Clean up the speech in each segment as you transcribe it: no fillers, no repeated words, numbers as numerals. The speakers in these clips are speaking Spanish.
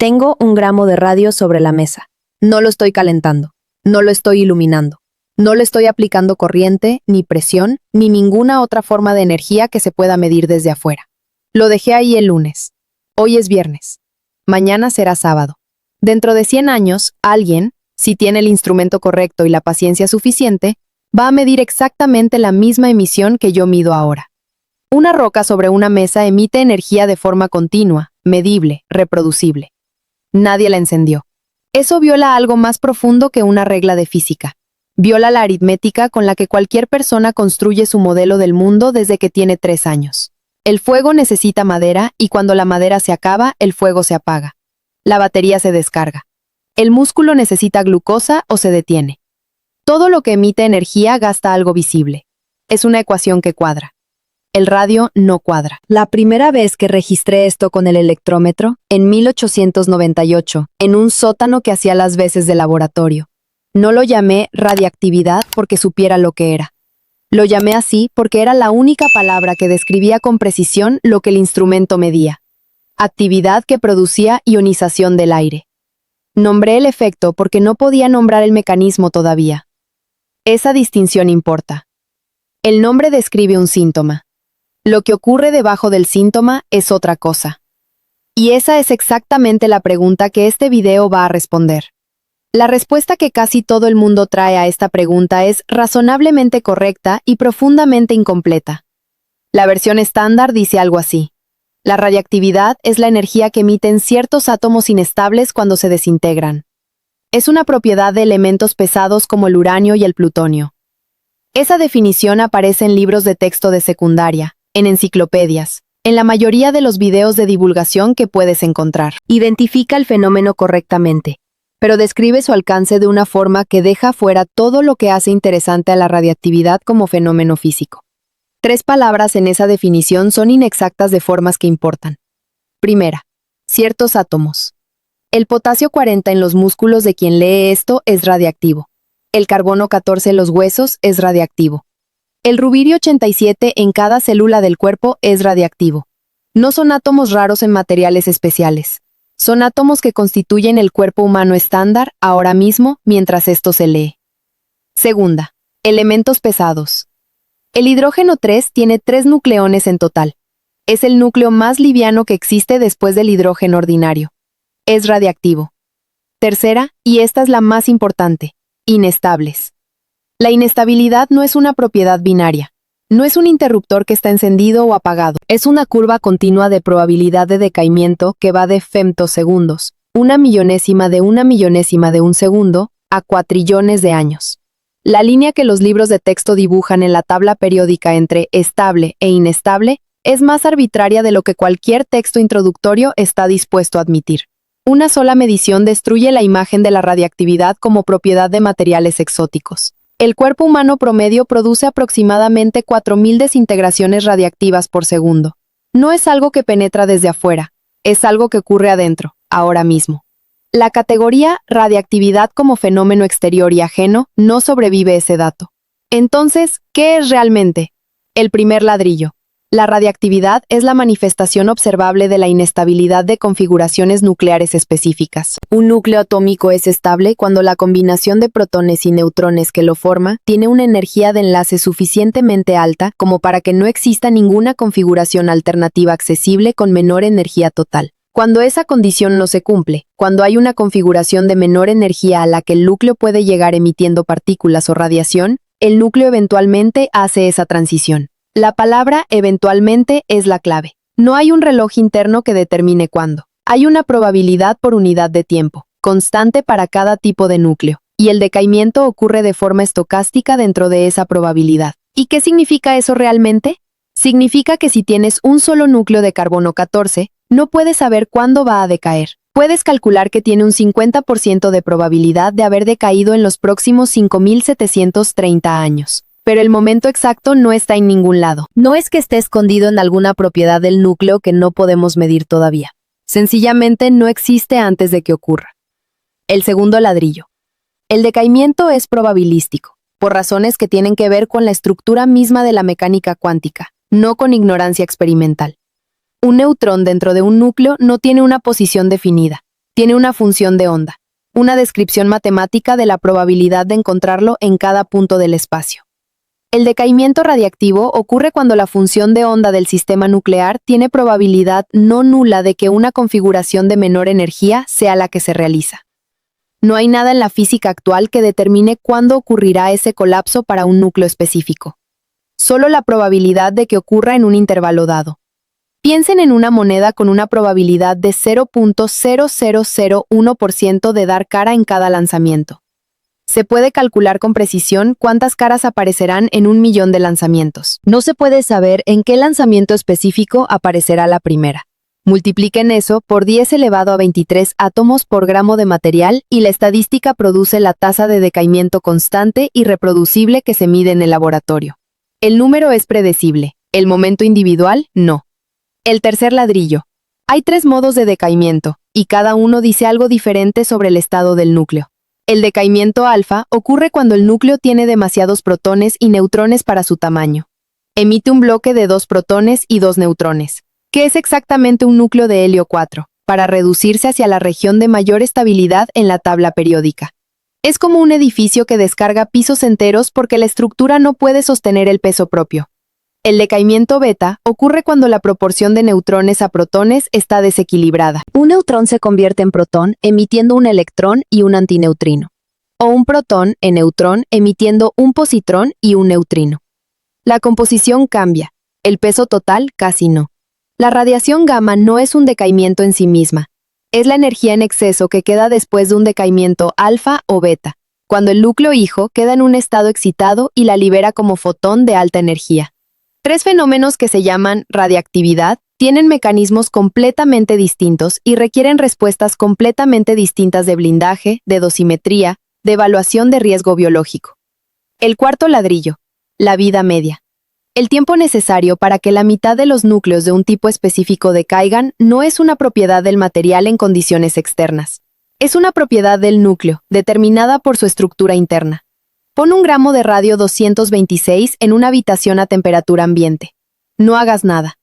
Tengo un gramo de radio sobre la mesa. No lo estoy calentando, no lo estoy iluminando, no le estoy aplicando corriente, ni presión, ni ninguna otra forma de energía que se pueda medir desde afuera. Lo dejé ahí el lunes. Hoy es viernes. Mañana será sábado. Dentro de 100 años, alguien, si tiene el instrumento correcto y la paciencia suficiente, va a medir exactamente la misma emisión que yo mido ahora. Una roca sobre una mesa emite energía de forma continua, medible, reproducible. Nadie la encendió. Eso viola algo más profundo que una regla de física. Viola la aritmética con la que cualquier persona construye su modelo del mundo desde que tiene 3 años. El fuego necesita madera y cuando la madera se acaba, el fuego se apaga. La batería se descarga. El músculo necesita glucosa o se detiene. Todo lo que emite energía gasta algo visible. Es una ecuación que cuadra. El radio no cuadra. La primera vez que registré esto con el electrómetro, en 1898, en un sótano que hacía las veces de laboratorio. No lo llamé radiactividad porque supiera lo que era. Lo llamé así porque era la única palabra que describía con precisión lo que el instrumento medía. Actividad que producía ionización del aire. Nombré el efecto porque no podía nombrar el mecanismo todavía. Esa distinción importa. El nombre describe un síntoma. Lo que ocurre debajo del síntoma es otra cosa. Y esa es exactamente la pregunta que este video va a responder. La respuesta que casi todo el mundo trae a esta pregunta es razonablemente correcta y profundamente incompleta. La versión estándar dice algo así. La radiactividad es la energía que emiten ciertos átomos inestables cuando se desintegran. Es una propiedad de elementos pesados como el uranio y el plutonio. Esa definición aparece en libros de texto de secundaria, en enciclopedias, en la mayoría de los videos de divulgación que puedes encontrar. Identifica el fenómeno correctamente, pero describe su alcance de una forma que deja fuera todo lo que hace interesante a la radiactividad como fenómeno físico. 3 palabras en esa definición son inexactas de formas que importan. Primera, ciertos átomos. El potasio 40 en los músculos de quien lee esto es radiactivo. El carbono 14 en los huesos es radiactivo. El rubidio 87 en cada célula del cuerpo es radiactivo. No son átomos raros en materiales especiales. Son átomos que constituyen el cuerpo humano estándar ahora mismo mientras esto se lee. Segunda, elementos pesados. El hidrógeno 3 tiene 3 nucleones en total. Es el núcleo más liviano que existe después del hidrógeno ordinario. Es radiactivo. Tercera, y esta es la más importante, inestables. La inestabilidad no es una propiedad binaria. No es un interruptor que está encendido o apagado. Es una curva continua de probabilidad de decaimiento que va de femtosegundos, 1/millonésima de un segundo, a cuatrillones de años. La línea que los libros de texto dibujan en la tabla periódica entre estable e inestable es más arbitraria de lo que cualquier texto introductorio está dispuesto a admitir. Una sola medición destruye la imagen de la radiactividad como propiedad de materiales exóticos. El cuerpo humano promedio produce aproximadamente 4000 desintegraciones radiactivas por segundo. No es algo que penetra desde afuera, es algo que ocurre adentro, ahora mismo. La categoría radiactividad como fenómeno exterior y ajeno no sobrevive ese dato. Entonces, ¿qué es realmente? El primer ladrillo. La radiactividad es la manifestación observable de la inestabilidad de configuraciones nucleares específicas. Un núcleo atómico es estable cuando la combinación de protones y neutrones que lo forma tiene una energía de enlace suficientemente alta como para que no exista ninguna configuración alternativa accesible con menor energía total. Cuando esa condición no se cumple, cuando hay una configuración de menor energía a la que el núcleo puede llegar emitiendo partículas o radiación, el núcleo eventualmente hace esa transición. La palabra eventualmente es la clave. No hay un reloj interno que determine cuándo. Hay una probabilidad por unidad de tiempo, constante para cada tipo de núcleo, y el decaimiento ocurre de forma estocástica dentro de esa probabilidad. ¿Y qué significa eso realmente? Significa que si tienes un solo núcleo de carbono 14, no puedes saber cuándo va a decaer. Puedes calcular que tiene un 50% de probabilidad de haber decaído en los próximos 5730 años. Pero el momento exacto no está en ningún lado. No es que esté escondido en alguna propiedad del núcleo que no podemos medir todavía. Sencillamente no existe antes de que ocurra. El segundo ladrillo. El decaimiento es probabilístico, por razones que tienen que ver con la estructura misma de la mecánica cuántica, no con ignorancia experimental. Un neutrón dentro de un núcleo no tiene una posición definida. Tiene una función de onda, una descripción matemática de la probabilidad de encontrarlo en cada punto del espacio. El decaimiento radiactivo ocurre cuando la función de onda del sistema nuclear tiene probabilidad no nula de que una configuración de menor energía sea la que se realiza. No hay nada en la física actual que determine cuándo ocurrirá ese colapso para un núcleo específico. Solo la probabilidad de que ocurra en un intervalo dado. Piensen en una moneda con una probabilidad de 0.0001% de dar cara en cada lanzamiento. Se puede calcular con precisión cuántas caras aparecerán en 1.000.000 de lanzamientos. No se puede saber en qué lanzamiento específico aparecerá la primera. Multipliquen eso por 10 elevado a 23 átomos por gramo de material y la estadística produce la tasa de decaimiento constante y reproducible que se mide en el laboratorio. El número es predecible, el momento individual, no. El tercer ladrillo. Hay 3 modos de decaimiento, y cada uno dice algo diferente sobre el estado del núcleo. El decaimiento alfa ocurre cuando el núcleo tiene demasiados protones y neutrones para su tamaño. Emite un bloque de 2 protones y 2 neutrones, que es exactamente un núcleo de helio 4, para reducirse hacia la región de mayor estabilidad en la tabla periódica. Es como un edificio que descarga pisos enteros porque la estructura no puede sostener el peso propio. El decaimiento beta ocurre cuando la proporción de neutrones a protones está desequilibrada. Un neutrón se convierte en protón emitiendo un electrón y un antineutrino. O un protón en neutrón emitiendo un positrón y un neutrino. La composición cambia, el peso total casi no. La radiación gamma no es un decaimiento en sí misma. Es la energía en exceso que queda después de un decaimiento alfa o beta, cuando el núcleo hijo queda en un estado excitado y la libera como fotón de alta energía. 3 fenómenos que se llaman radiactividad tienen mecanismos completamente distintos y requieren respuestas completamente distintas de blindaje, de dosimetría, de evaluación de riesgo biológico. El cuarto ladrillo, la vida media. El tiempo necesario para que la mitad de los núcleos de un tipo específico decaigan no es una propiedad del material en condiciones externas. Es una propiedad del núcleo, determinada por su estructura interna. Pon un gramo de radio 226 en una habitación a temperatura ambiente. No hagas nada.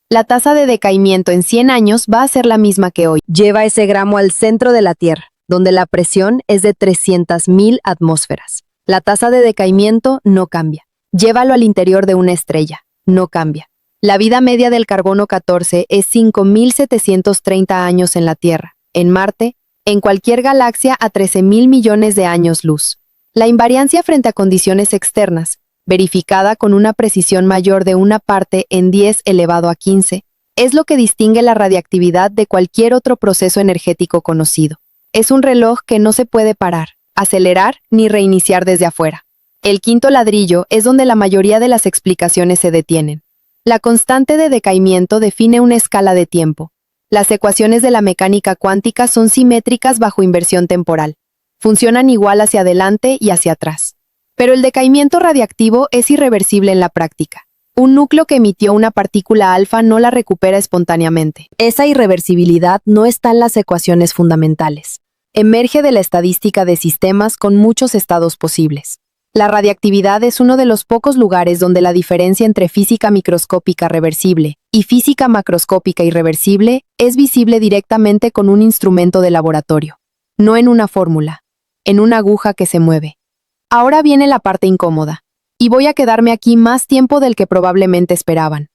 La tasa de decaimiento en 100 años va a ser la misma que hoy. Lleva ese gramo al centro de la Tierra, donde la presión es de 300.000 atmósferas. La tasa de decaimiento no cambia. Llévalo al interior de una estrella. No cambia. La vida media del carbono 14 es 5.730 años en la Tierra, en Marte, en cualquier galaxia a 13.000 millones de años luz. La invariancia frente a condiciones externas, verificada con una precisión mayor de 1 parte en 10 elevado a 15, es lo que distingue la radiactividad de cualquier otro proceso energético conocido. Es un reloj que no se puede parar, acelerar ni reiniciar desde afuera. El quinto ladrillo es donde la mayoría de las explicaciones se detienen. La constante de decaimiento define una escala de tiempo. Las ecuaciones de la mecánica cuántica son simétricas bajo inversión temporal. Funcionan igual hacia adelante y hacia atrás. Pero el decaimiento radiactivo es irreversible en la práctica. Un núcleo que emitió una partícula alfa no la recupera espontáneamente. Esa irreversibilidad no está en las ecuaciones fundamentales. Emerge de la estadística de sistemas con muchos estados posibles. La radiactividad es uno de los pocos lugares donde la diferencia entre física microscópica reversible y física macroscópica irreversible es visible directamente con un instrumento de laboratorio, no en una fórmula, en una aguja que se mueve. Ahora viene la parte incómoda, y voy a quedarme aquí más tiempo del que probablemente esperaban.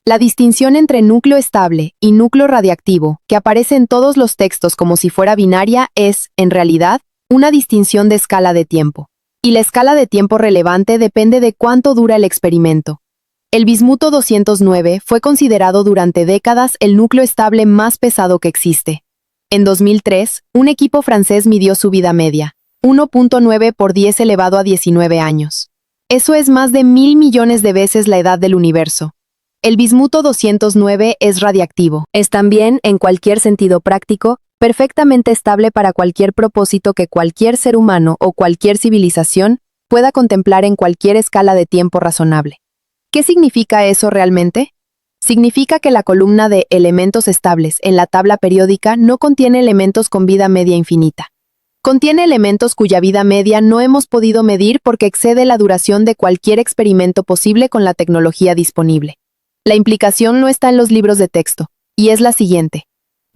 La distinción entre núcleo estable y núcleo radiactivo, que aparece en todos los textos como si fuera binaria, es, en realidad, una distinción de escala de tiempo. Y la escala de tiempo relevante depende de cuánto dura el experimento. El bismuto 209 fue considerado durante décadas el núcleo estable más pesado que existe. En 2003, un equipo francés midió su vida media, 1.9 por 10 elevado a 19 años. Eso es más de 1.000 millones de veces la edad del universo. El bismuto 209 es radiactivo. Es también, en cualquier sentido práctico, perfectamente estable para cualquier propósito que cualquier ser humano o cualquier civilización pueda contemplar en cualquier escala de tiempo razonable. ¿Qué significa eso realmente? Significa que la columna de elementos estables en la tabla periódica no contiene elementos con vida media infinita. Contiene elementos cuya vida media no hemos podido medir porque excede la duración de cualquier experimento posible con la tecnología disponible. La implicación no está en los libros de texto, y es la siguiente.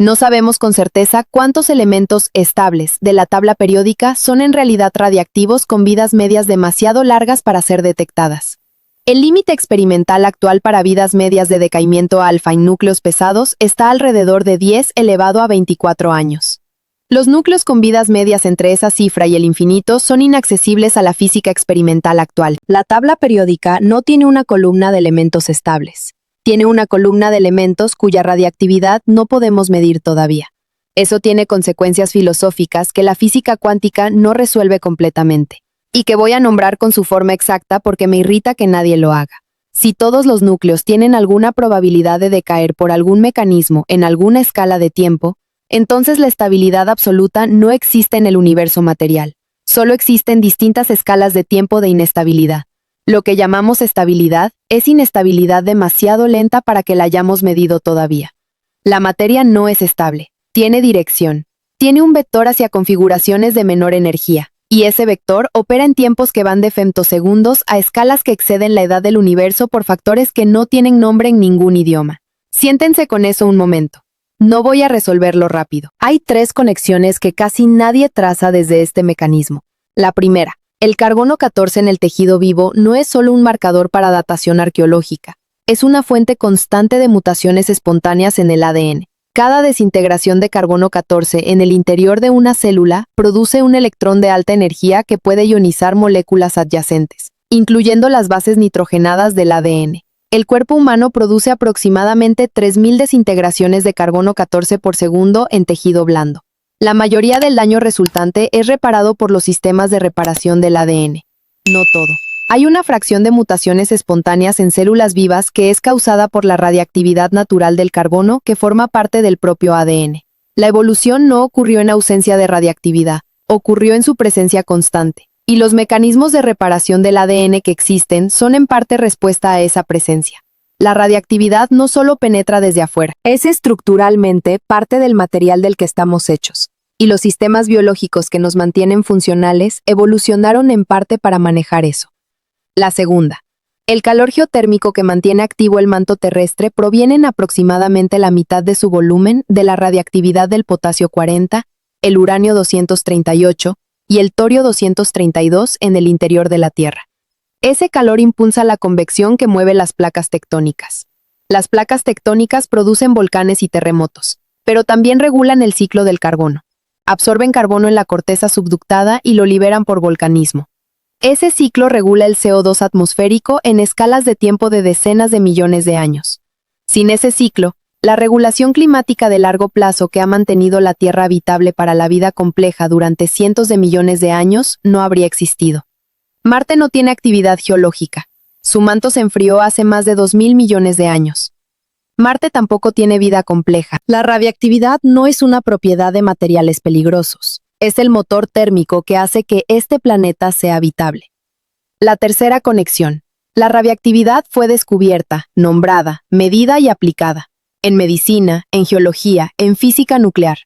No sabemos con certeza cuántos elementos estables de la tabla periódica son en realidad radiactivos con vidas medias demasiado largas para ser detectadas. El límite experimental actual para vidas medias de decaimiento alfa en núcleos pesados está alrededor de 10 elevado a 24 años. Los núcleos con vidas medias entre esa cifra y el infinito son inaccesibles a la física experimental actual. La tabla periódica no tiene una columna de elementos estables. Tiene una columna de elementos cuya radiactividad no podemos medir todavía. Eso tiene consecuencias filosóficas que la física cuántica no resuelve completamente, y que voy a nombrar con su forma exacta porque me irrita que nadie lo haga. Si todos los núcleos tienen alguna probabilidad de decaer por algún mecanismo en alguna escala de tiempo, entonces la estabilidad absoluta no existe en el universo material. Solo existen distintas escalas de tiempo de inestabilidad. Lo que llamamos estabilidad es inestabilidad demasiado lenta para que la hayamos medido todavía. La materia no es estable, tiene dirección, tiene un vector hacia configuraciones de menor energía, y ese vector opera en tiempos que van de femtosegundos a escalas que exceden la edad del universo por factores que no tienen nombre en ningún idioma. Siéntense con eso un momento. No voy a resolverlo rápido. Hay 3 conexiones que casi nadie traza desde este mecanismo. La primera, el carbono 14 en el tejido vivo no es solo un marcador para datación arqueológica, es una fuente constante de mutaciones espontáneas en el ADN. Cada desintegración de carbono 14 en el interior de una célula produce un electrón de alta energía que puede ionizar moléculas adyacentes, incluyendo las bases nitrogenadas del ADN. El cuerpo humano produce aproximadamente 3.000 desintegraciones de carbono 14 por segundo en tejido blando. La mayoría del daño resultante es reparado por los sistemas de reparación del ADN. No todo. Hay una fracción de mutaciones espontáneas en células vivas que es causada por la radiactividad natural del carbono que forma parte del propio ADN. La evolución no ocurrió en ausencia de radiactividad, ocurrió en su presencia constante. Y los mecanismos de reparación del ADN que existen son en parte respuesta a esa presencia. La radiactividad no solo penetra desde afuera, es estructuralmente parte del material del que estamos hechos. Y los sistemas biológicos que nos mantienen funcionales evolucionaron en parte para manejar eso. La segunda. El calor geotérmico que mantiene activo el manto terrestre proviene en aproximadamente la mitad de su volumen de la radiactividad del potasio 40, el uranio 238, y el torio 232 en el interior de la Tierra. Ese calor impulsa la convección que mueve las placas tectónicas. Las placas tectónicas producen volcanes y terremotos, pero también regulan el ciclo del carbono. Absorben carbono en la corteza subductada y lo liberan por volcanismo. Ese ciclo regula el CO2 atmosférico en escalas de tiempo de decenas de millones de años. Sin ese ciclo, la regulación climática de largo plazo que ha mantenido la Tierra habitable para la vida compleja durante cientos de millones de años no habría existido. Marte no tiene actividad geológica. Su manto se enfrió hace más de 2.000 millones de años. Marte tampoco tiene vida compleja. La radiactividad no es una propiedad de materiales peligrosos. Es el motor térmico que hace que este planeta sea habitable. La tercera conexión. La radiactividad fue descubierta, nombrada, medida y aplicada. En medicina, en geología, en física nuclear,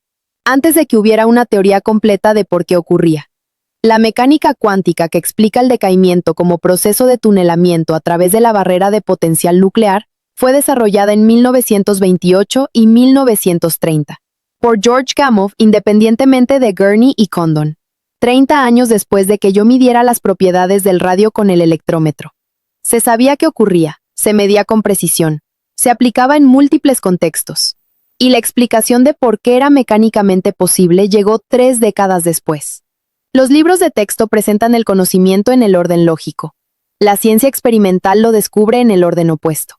antes de que hubiera una teoría completa de por qué ocurría. La mecánica cuántica que explica el decaimiento como proceso de tunelamiento a través de la barrera de potencial nuclear fue desarrollada en 1928 y 1930 por George Gamow independientemente de Gurney y Condon, 30 años después de que yo midiera las propiedades del radio con el electrómetro. Se sabía qué ocurría, se medía con precisión. Se aplicaba en múltiples contextos, y la explicación de por qué era mecánicamente posible llegó 3 décadas después. Los libros de texto presentan el conocimiento en el orden lógico. La ciencia experimental lo descubre en el orden opuesto.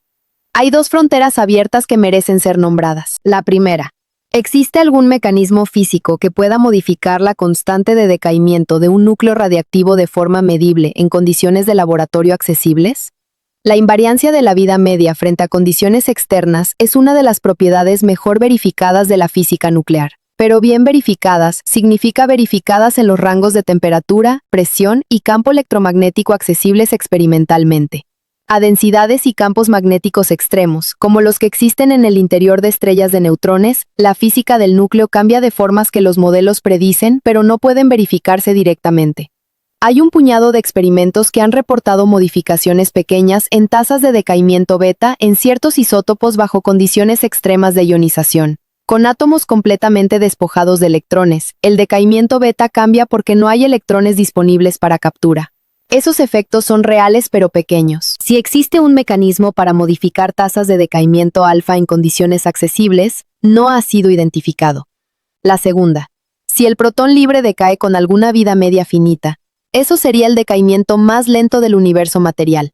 Hay 2 fronteras abiertas que merecen ser nombradas. La primera, ¿existe algún mecanismo físico que pueda modificar la constante de decaimiento de un núcleo radiactivo de forma medible en condiciones de laboratorio accesibles? La invariancia de la vida media frente a condiciones externas es una de las propiedades mejor verificadas de la física nuclear, pero bien verificadas significa verificadas en los rangos de temperatura, presión y campo electromagnético accesibles experimentalmente. A densidades y campos magnéticos extremos, como los que existen en el interior de estrellas de neutrones, la física del núcleo cambia de formas que los modelos predicen, pero no pueden verificarse directamente. Hay un puñado de experimentos que han reportado modificaciones pequeñas en tasas de decaimiento beta en ciertos isótopos bajo condiciones extremas de ionización. Con átomos completamente despojados de electrones, el decaimiento beta cambia porque no hay electrones disponibles para captura. Esos efectos son reales pero pequeños. Si existe un mecanismo para modificar tasas de decaimiento alfa en condiciones accesibles, no ha sido identificado. La segunda, si el protón libre decae con alguna vida media finita, eso sería el decaimiento más lento del universo material.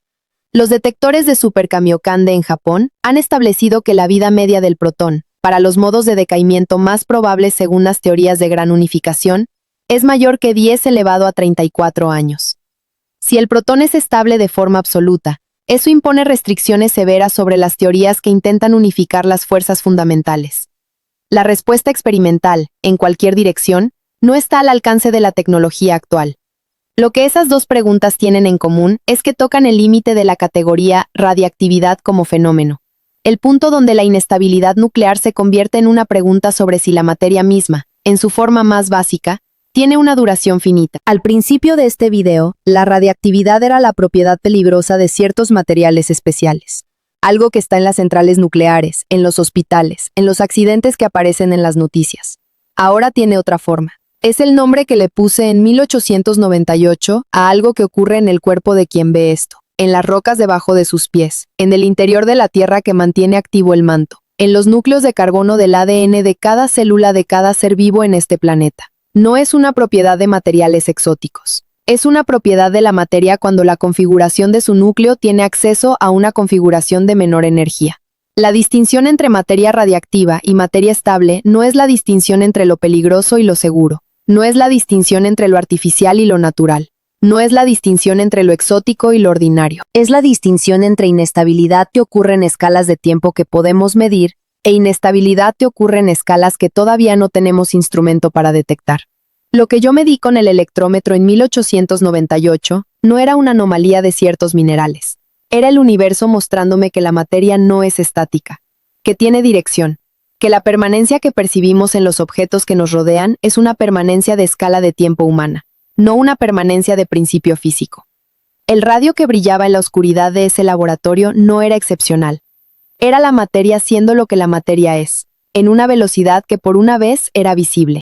Los detectores de Super Kamiokande en Japón han establecido que la vida media del protón, para los modos de decaimiento más probables según las teorías de gran unificación, es mayor que 10 elevado a 34 años. Si el protón es estable de forma absoluta, eso impone restricciones severas sobre las teorías que intentan unificar las fuerzas fundamentales. La respuesta experimental, en cualquier dirección, no está al alcance de la tecnología actual. Lo que esas dos preguntas tienen en común es que tocan el límite de la categoría radiactividad como fenómeno, el punto donde la inestabilidad nuclear se convierte en una pregunta sobre si la materia misma, en su forma más básica, tiene una duración finita. Al principio de este video, la radiactividad era la propiedad peligrosa de ciertos materiales especiales. Algo que está en las centrales nucleares, en los hospitales, en los accidentes que aparecen en las noticias. Ahora tiene otra forma. Es el nombre que le puse en 1898 a algo que ocurre en el cuerpo de quien ve esto, en las rocas debajo de sus pies, en el interior de la Tierra que mantiene activo el manto, en los núcleos de carbono del ADN de cada célula de cada ser vivo en este planeta. No es una propiedad de materiales exóticos. Es una propiedad de la materia cuando la configuración de su núcleo tiene acceso a una configuración de menor energía. La distinción entre materia radiactiva y materia estable no es la distinción entre lo peligroso y lo seguro. No es la distinción entre lo artificial y lo natural. No es la distinción entre lo exótico y lo ordinario. Es la distinción entre inestabilidad que ocurre en escalas de tiempo que podemos medir e inestabilidad que ocurre en escalas que todavía no tenemos instrumento para detectar. Lo que yo medí con el electrómetro en 1898 no era una anomalía de ciertos minerales. Era el universo mostrándome que la materia no es estática, que tiene dirección, que la permanencia que percibimos en los objetos que nos rodean es una permanencia de escala de tiempo humana, no una permanencia de principio físico. El radio que brillaba en la oscuridad de ese laboratorio no era excepcional. Era la materia siendo lo que la materia es, en una velocidad que por una vez era visible.